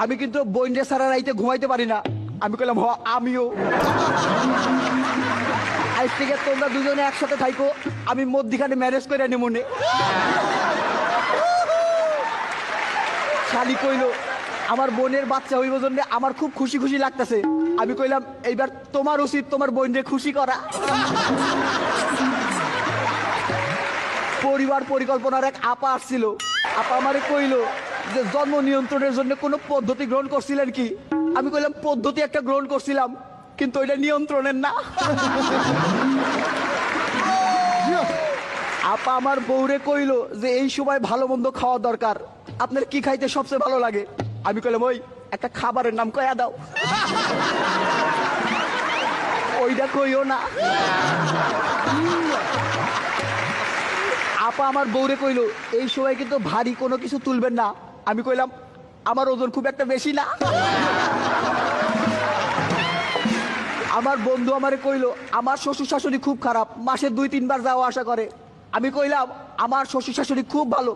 আমি কিন্তু বইন্ডে সারা রাইতে ঘুমাইতে পারি না। আমি কইলাম হ আমিও। আজ থেকে তোমরা দুজনে একসাথে থাইকো, আমি মধ্যিখানে ম্যারেজ করে আনি মনে। শালি কইলো আমার বোনের বাচ্চা হইব জন্য আমার খুব খুশি খুশি লাগতেছে। আমি কইলাম এইবার তোমার উচিত তোমার বোনকে খুশি করা। পরিবার পরিকল্পনার এক আপা আসছিল। আপা আমারে কইলো যে জন্ম নিয়ন্ত্রণের জন্য কোনো পদ্ধতি গ্রহণ করছিলেন কি? আমি কইলাম পদ্ধতি একটা গ্রহণ করছিলাম, কিন্তু ওইটা নিয়ন্ত্রণের না। আপা আমার বউরে কইলো যে এই সময় ভালো মন্দ খাওয়া দরকার, আপনার কি খাইতে সবচেয়ে ভালো লাগে? আমি কইলাম ওই একটা খাবারের নাম কয়া দাও। ওইটা কইও না। আপা আমার বউরে কইলো এই সময় কিন্তু ভারী কোনো কিছু তুলবেন না। আমি কইলাম আমার ওজন খুব একটা বেশি না। আমার বন্ধু আমারে কইলো আমার শ্বশুর শাশুড়ি খুব খারাপ, মাসে 2-3 বার যাওয়া আসা করে। আমি কইলাম আমার শ্বশুর শাশুড়ি খুব ভালো,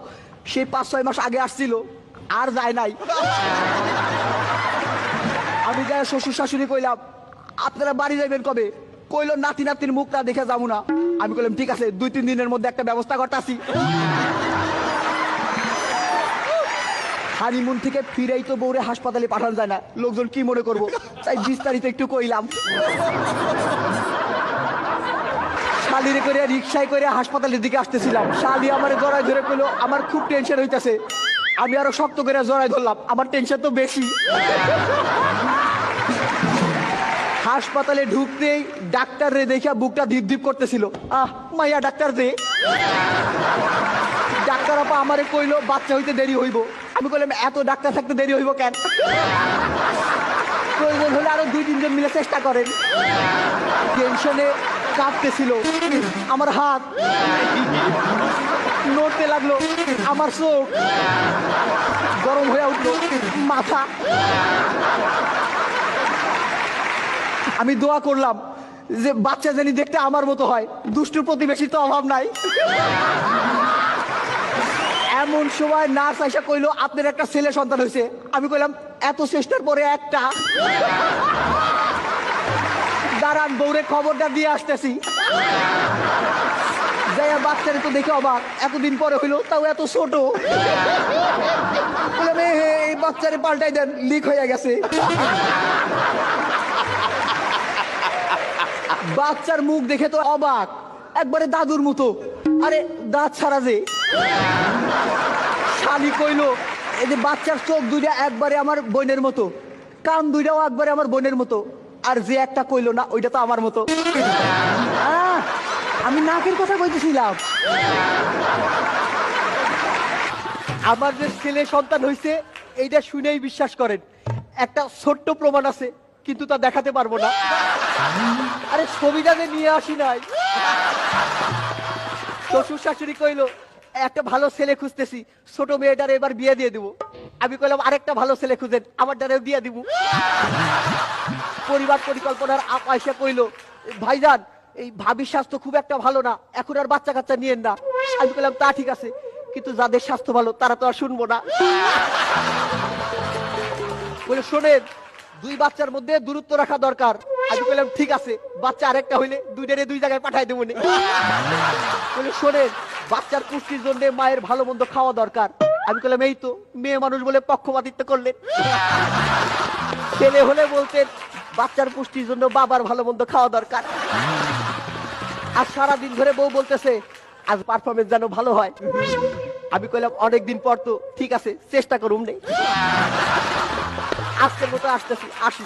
সে 5-6 মাস আগে আসছিল, আর যায় নাই। আমি যাই শ্বশুর শাশুড়ি কইলাম আপনারা বাড়ি যাইবেন কবে? কইলো নাতি নাতির মুখটা দেখে যাবো না। আমি কইলাম ঠিক আছে 2-3 দিনের মধ্যে একটা ব্যবস্থা করতেছি। হানিমুন থেকে ফিরেই তো বউরে হাসপাতালে পাঠানো যায় না, লোকজন কি মনে করবো, তাই বিস্তারিত একটু কইলাম। শালিরে করে রিক্সায় করে হাসপাতালের দিকে আসতেছিলাম, শালি আমার জড়াই ধরে কইলো আমার খুব টেনশন হইতেছে। আমি আরো শক্ত করে জড়াই ধরলাম, আমার টেনশন তো বেশি। হাসপাতালে ঢুকতেই ডাক্তার রে দেখে বুকটা ধীপ ধীপ করতেছিল। মাইয়া ডাক্তার রে। ডাক্তার আপা আমারে কইলো বাচ্চা হইতে দেরি হইব। আমি কইলাম এত ডাক্তার থাকতে দেরি হইব কেন? প্রয়োজন হলে আরো 2-3 জন মিলে চেষ্টা করেন। টেনশনে কাঁপতেছিল আমার হাত, নড়তে লাগলো আমার চোখ, গরম হয়ে উঠলো মাথা। আমি দোয়া করলাম যে বাচ্চা জানি দেখতে আমার মতো হয়, দুষ্টু প্রতিবেশীর তো অভাব নাই। এমন সময় নার্স আইসা কইলো আপনার একটা ছেলে সন্তান হয়েছে। আমি কইলাম এত চেষ্টার পরে একটা? দাঁড়ান বউরে খবরটা দিয়ে আসতেছি। যাই বাচ্চারে তো দেখে অবাক, এতদিন পরে হইলো, তাও এত ছোট। বললাম এই বাচ্চারে পাল্টাই দেন, লিক হয়ে গেছে। বাচ্চার মুখ দেখে তো অবাক, একবারে দাদুর মতো। আরে দাঁত ছাড়া যে। শালি কইলো এই যে বাচ্চার চোখ দুইটা একবারে আমার বোনের মতো, কান দুইটাও একবারে আমার বোনের মতো, আর যে একটা কইলো না ওইটা তো আমার মতো। আমি নাকের কথা কইতেছিলাম। আমার যে ছেলে সন্তান হইছে এইটা শুনেই বিশ্বাস করেন। একটা ছোট্ট প্রমাণ আছে, কিন্তু তা দেখাতে পারবো না। আরে ছবিটা যে নিয়ে আসি নাই। শ্বশুর শাশুড়ি কইলো একটা ভালো ছেলে খুঁজতেছি, ছোট মেয়েটার এবার বিয়ে দিয়ে দিব। আমি কইলাম আরেকটা ভালো ছেলে খুঁজেন, আমার দ্বারাও বিয়ে দিব। পরিবার পরিকল্পনার পয়সা কইলো ভাইজান এই ভাবির স্বাস্থ্য খুব একটা ভালো না, এখন আর বাচ্চা কাচ্চা নিয়েন না। আমি কইলাম তা ঠিক আছে, কিন্তু যাদের স্বাস্থ্য ভালো তারা তো আর শুনবো না। বলে শোনেন 2 বাচ্চার মধ্যে দূরত্ব রাখা দরকার। আমি বললাম ঠিক আছে, বাচ্চা আরেকটা হইলে 2 জায়গায় পাঠাই দেবো। বলে শোনেন বাচ্চার পুষ্টির জন্য মায়ের ভালো মন্দ খাওয়া দরকার। আমি বললাম এই তো মেয়ে মানুষ বলে পক্ষপাতিত্ব করলেন। ছেলে হলে বলতেন বাচ্চার পুষ্টির জন্য বাবার ভালো মন্দ খাওয়া দরকার। আর সারাদিন ধরে বউ বলতেছে আজ পারফরমেন্স যেন ভালো হয়। আমি কইলাম অনেকদিন পর তো, ঠিক আছে চেষ্টা করুম নেই। আজকের মতো আসতেছি, আসি।